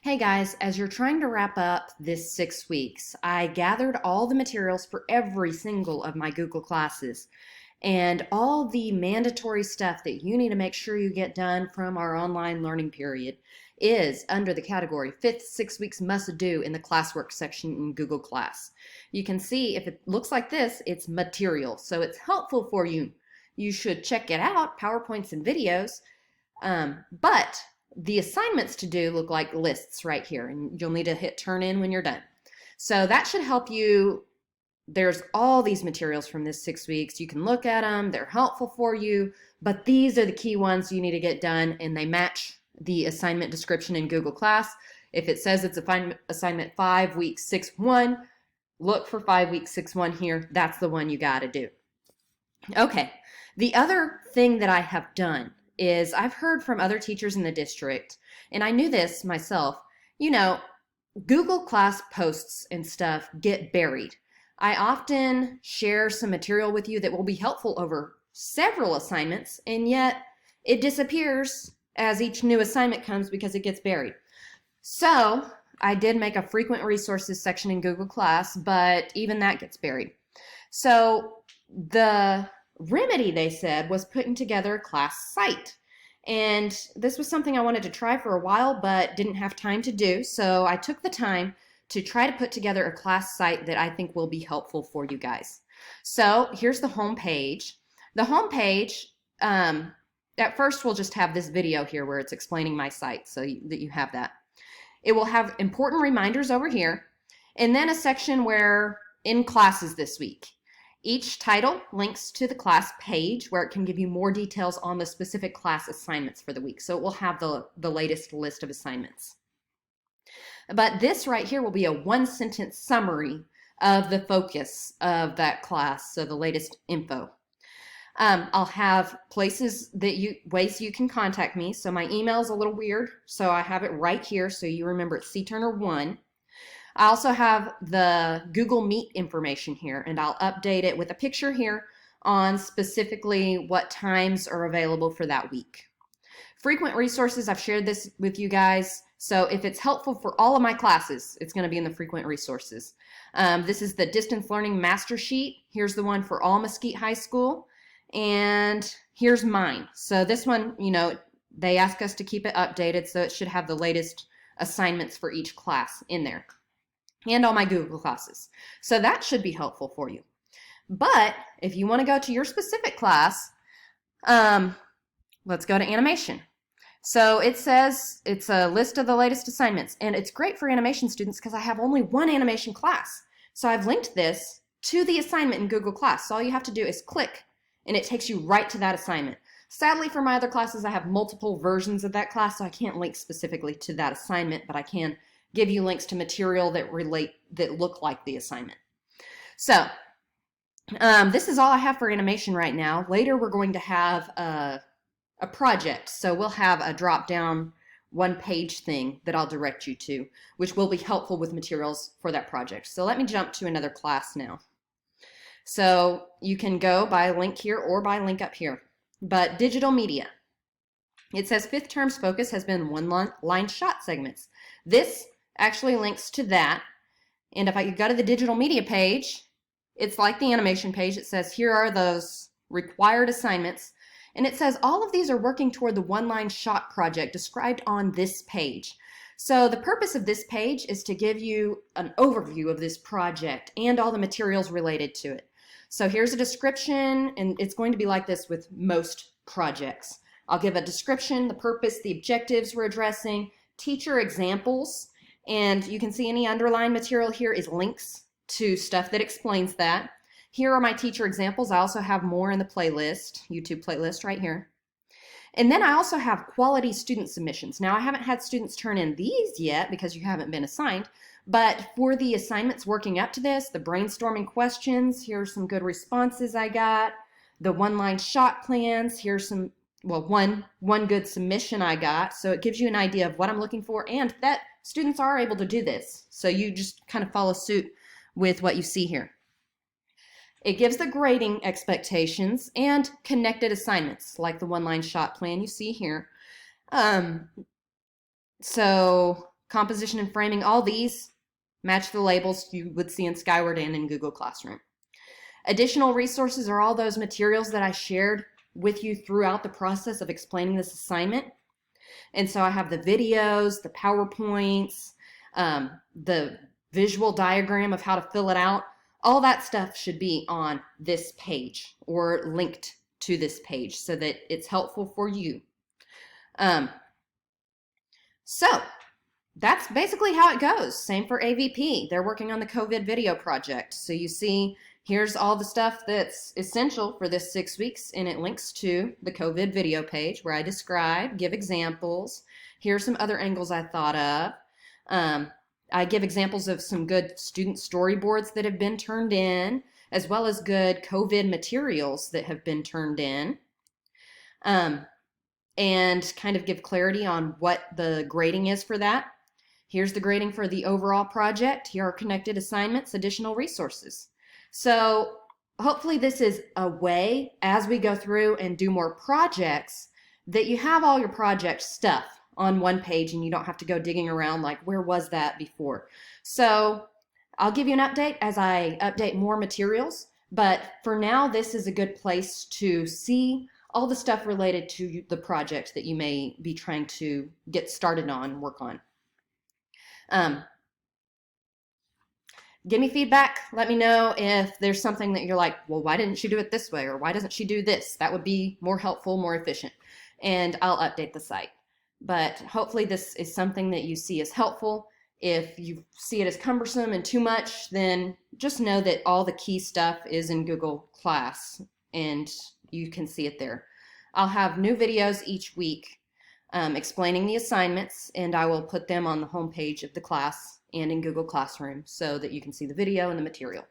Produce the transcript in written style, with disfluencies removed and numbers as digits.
Hey guys, as you're trying to wrap up this 6 weeks, I gathered all the materials for every single of my Google classes and all the mandatory stuff that you need to make sure you get done from our online learning period is under the category fifth 6 weeks must do in the classwork section in Google Class. You can see if it looks like this, it's material, so it's helpful for you. You should check it out, PowerPoints and videos, but the assignments to do look like lists right here, and you'll need to hit turn in when you're done. So that should help you. There's all these materials from this 6 weeks. You can look at them, they're helpful for you, but these are the key ones you need to get done, and they match the assignment description in Google Class. If it says it's assignment 5 week 6-1, look for 5 week 6-1 here. That's the one you got to do. Okay, the other thing that I have done is I've heard from other teachers in the district, and I knew this myself, Google Class posts and stuff get buried. I often share some material with you that will be helpful over several assignments, and yet it disappears as each new assignment comes because it gets buried. So I did make a frequent resources section in Google Class, but even that gets buried. So the remedy, they said, was putting together a class site. And this was something I wanted to try for a while, but didn't have time to do. So I took the time to try to put together a class site that I think will be helpful for you guys. So here's the home page. The home page, at first we'll just have this video here where it's explaining my site so that you have that. It will have important reminders over here, and then a section where in classes this week. Each title links to the class page where it can give you more details on the specific class assignments for the week. So it will have the latest list of assignments. But this right here will be a one-sentence summary of the focus of that class, so the latest info. I'll have ways you can contact me. So my email is a little weird, so I have it right here so you remember it's cturner1. I also have the Google Meet information here, and I'll update it with a picture here on specifically what times are available for that week. Frequent resources, I've shared this with you guys, so if it's helpful for all of my classes, it's going to be in the frequent resources. This is the Distance Learning Master Sheet. Here's the one for all Mesquite High School, and here's mine. So this one, they ask us to keep it updated, so it should have the latest assignments for each class in there, and all my Google classes. So that should be helpful for you. But if you want to go to your specific class, let's go to animation. So it says it's a list of the latest assignments, and it's great for animation students because I have only one animation class. So I've linked this to the assignment in Google Class. So all you have to do is click, and it takes you right to that assignment. Sadly, for my other classes, I have multiple versions of that class, so I can't link specifically to that assignment, but I can give you links to material that look like the assignment. So this is all I have for animation right now. Later we're going to have a project, so we'll have a drop-down one-page thing that I'll direct you to, which will be helpful with materials for that project. So let me jump to another class now. So you can go by link here or by link up here. But digital media. It says fifth term's focus has been one-line shot segments. This actually links to that. And if I could go to the digital media page, it's like the animation page. It says here are those required assignments. And it says all of these are working toward the one-line shot project described on this page. So the purpose of this page is to give you an overview of this project and all the materials related to it. So here's a description, and it's going to be like this with most projects. I'll give a description, the purpose, the objectives we're addressing, teacher examples, and you can see any underlying material here is links to stuff that explains that. Here are my teacher examples. I also have more in the playlist, YouTube playlist right here. And then I also have quality student submissions. Now I haven't had students turn in these yet because you haven't been assigned, but for the assignments working up to this, the brainstorming questions, here's some good responses I got. The one-line shot plans, here's some, one good submission I got. So it gives you an idea of what I'm looking for, and that students are able to do this. So you just kind of follow suit with what you see here. It gives the grading expectations and connected assignments, like the one-line shot plan you see here. So composition and framing, all these match the labels you would see in Skyward and in Google Classroom. Additional resources are all those materials that I shared with you throughout the process of explaining this assignment. And so I have the videos, the PowerPoints, the visual diagram of how to fill it out. All that stuff should be on this page or linked to this page so that it's helpful for you. So that's basically how it goes. Same for AVP. They're working on the COVID video project. So you see, here's all the stuff that's essential for this 6 weeks, and it links to the COVID video page where I describe, give examples. Here's some other angles I thought of. I give examples of some good student storyboards that have been turned in, as well as good COVID materials that have been turned in. And kind of give clarity on what the grading is for that. Here's the grading for the overall project. Here are connected assignments, additional resources. So hopefully this is a way, as we go through and do more projects, that you have all your project stuff on one page and you don't have to go digging around like, where was that before? So I'll give you an update as I update more materials, but for now, this is a good place to see all the stuff related to the project that you may be trying to get started on, work on. Give me feedback. Let me know if there's something that you're like, well, why didn't she do it this way? Or why doesn't she do this? That would be more helpful, more efficient. And I'll update the site. But hopefully this is something that you see as helpful. If you see it as cumbersome and too much, then just know that all the key stuff is in Google Class and you can see it there. I'll have new videos each week explaining the assignments, and I will put them on the home page of the class and in Google Classroom so that you can see the video and the material.